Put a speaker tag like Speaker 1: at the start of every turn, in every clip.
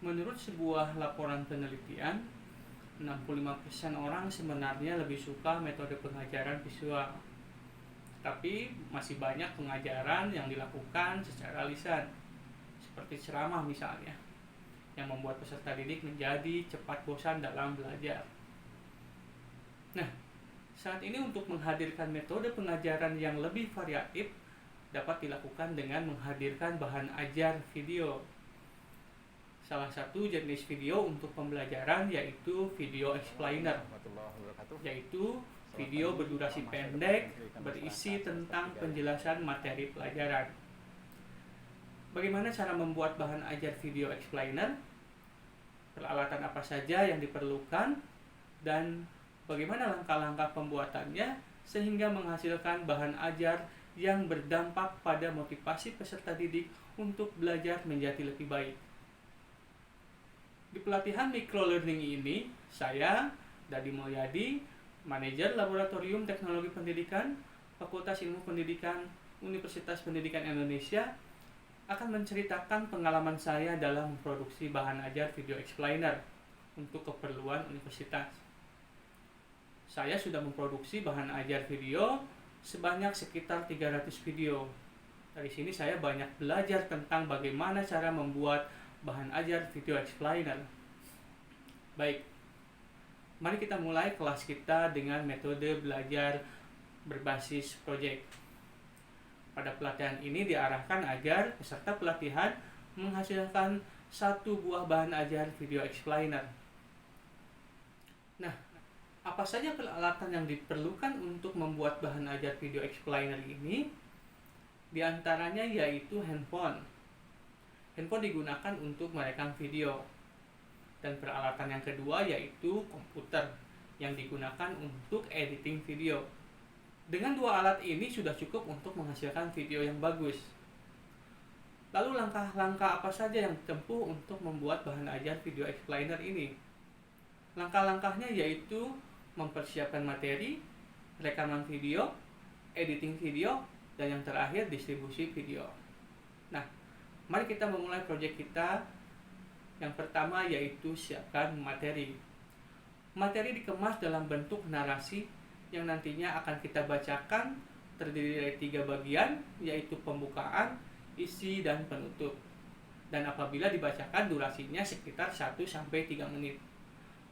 Speaker 1: Menurut sebuah laporan penelitian, 65% orang sebenarnya lebih suka metode pengajaran visual. Tapi masih banyak pengajaran yang dilakukan secara lisan, seperti ceramah misalnya, yang membuat peserta didik menjadi cepat bosan dalam belajar. Nah, saat ini untuk menghadirkan metode pengajaran yang lebih variatif dapat dilakukan dengan menghadirkan bahan ajar video. Salah satu jenis video untuk pembelajaran yaitu video explainer, yaitu video berdurasi pendek berisi tentang penjelasan materi pelajaran. Bagaimana cara membuat bahan ajar video explainer? Peralatan apa saja yang diperlukan? Dan bagaimana langkah-langkah pembuatannya sehingga menghasilkan bahan ajar yang berdampak pada motivasi peserta didik untuk belajar menjadi lebih baik. Di pelatihan microlearning ini, saya, Dadi Mulyadi, Manajer Laboratorium Teknologi Pendidikan, Fakultas Ilmu Pendidikan, Universitas Pendidikan Indonesia, akan menceritakan pengalaman saya dalam memproduksi bahan ajar video explainer untuk keperluan universitas. Saya sudah memproduksi bahan ajar video sebanyak sekitar 300 video. Dari sini saya banyak belajar tentang bagaimana cara membuat bahan ajar video explainer. Baik, mari kita mulai kelas kita dengan metode belajar berbasis proyek. Pada pelatihan ini diarahkan agar peserta pelatihan menghasilkan satu buah bahan ajar video explainer. Nah, apa saja peralatan yang diperlukan untuk membuat bahan ajar video explainer ini? Di antaranya yaitu handphone. Handphone digunakan untuk merekam video. Dan peralatan yang kedua yaitu komputer yang digunakan untuk editing video. Dengan dua alat ini sudah cukup untuk menghasilkan video yang bagus. Lalu langkah-langkah apa saja yang ditempuh untuk membuat bahan ajar video explainer ini? Langkah-langkahnya yaitu mempersiapkan materi, rekaman video, editing video, dan yang terakhir distribusi video. Nah, mari kita memulai proyek kita. Yang pertama yaitu siapkan materi. Materi dikemas dalam bentuk narasi yang nantinya akan kita bacakan, terdiri dari 3 bagian, yaitu pembukaan, isi, dan penutup. Dan apabila dibacakan durasinya sekitar 1-3 menit.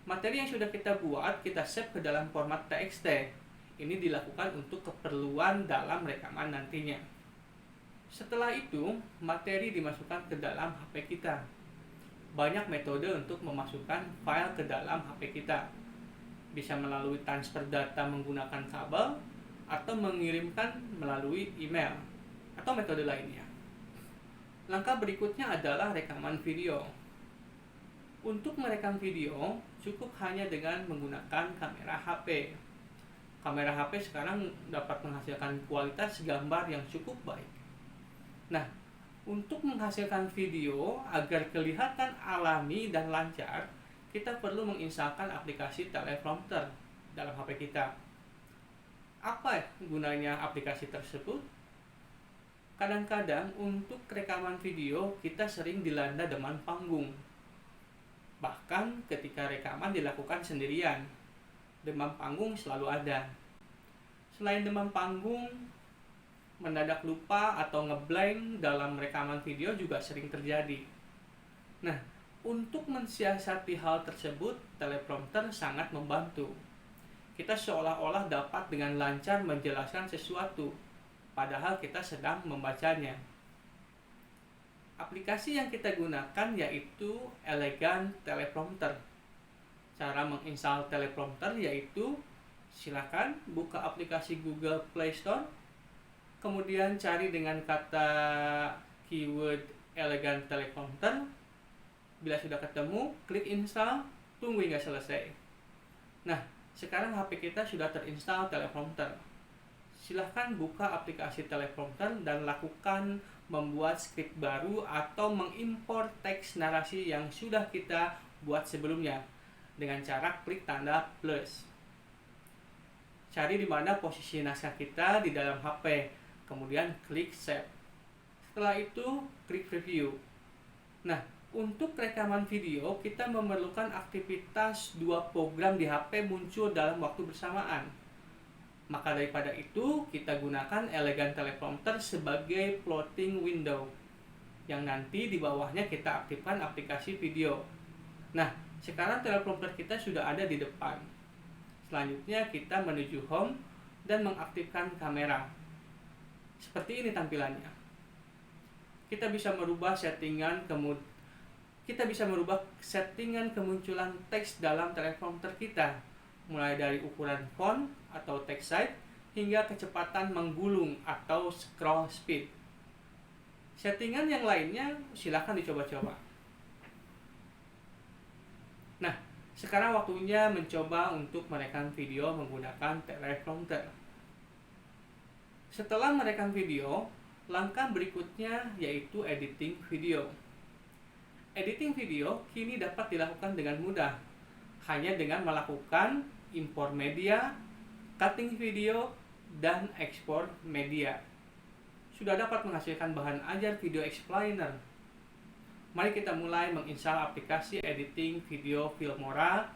Speaker 1: Materi yang sudah kita buat kita save ke dalam format TXT. Ini dilakukan untuk keperluan dalam rekaman nantinya. Setelah itu, materi dimasukkan ke dalam HP kita. Banyak metode untuk memasukkan file ke dalam HP kita. Bisa melalui transfer data menggunakan kabel atau mengirimkan melalui email atau metode lainnya. Langkah berikutnya adalah rekaman video. Untuk merekam video, cukup hanya dengan menggunakan kamera HP. Kamera HP sekarang dapat menghasilkan kualitas gambar yang cukup baik. Nah, untuk menghasilkan video agar kelihatan alami dan lancar, kita perlu menginstalkan aplikasi teleprompter dalam HP kita. Apa gunanya aplikasi tersebut? Kadang-kadang untuk rekaman video kita sering dilanda demam panggung. Bahkan ketika rekaman dilakukan sendirian, demam panggung selalu ada. Selain demam panggung, mendadak lupa atau ngeblank dalam rekaman video juga sering terjadi. Nah, untuk mensiasati hal tersebut, teleprompter sangat membantu. Kita seolah-olah dapat dengan lancar menjelaskan sesuatu, padahal kita sedang membacanya. Aplikasi yang kita gunakan yaitu Elegant Teleprompter. Cara menginstal teleprompter yaitu silakan buka aplikasi Google Play Store, kemudian cari dengan kata keyword Elegant Teleprompter. Bila sudah ketemu, klik install, tunggu hingga selesai. Nah, sekarang HP kita sudah terinstall teleprompter. Silahkan buka aplikasi teleprompter dan lakukan membuat skrip baru atau mengimpor teks narasi yang sudah kita buat sebelumnya dengan cara klik tanda plus. Cari di mana posisi naskah kita di dalam HP, kemudian klik save. Setelah itu, klik preview. Nah, Untuk rekaman video, kita memerlukan aktivitas dua program di HP muncul dalam waktu bersamaan. Maka daripada itu, kita gunakan Elegant Teleprompter sebagai floating window, yang nanti di bawahnya kita aktifkan aplikasi video. Nah, sekarang teleprompter kita sudah ada di depan. Selanjutnya kita menuju home dan mengaktifkan kamera. Seperti ini tampilannya. Kita bisa merubah settingan kemunculan teks dalam teleprompter kita, mulai dari ukuran font atau text size hingga kecepatan menggulung atau scroll speed. Settingan yang lainnya silakan dicoba-coba. Nah, sekarang waktunya mencoba untuk merekam video menggunakan teleprompter. Setelah merekam video, langkah berikutnya yaitu editing video. Editing video kini dapat dilakukan dengan mudah, hanya dengan melakukan import media, cutting video, dan ekspor media. Sudah dapat menghasilkan bahan ajar video explainer. Mari kita mulai menginstal aplikasi editing video Filmora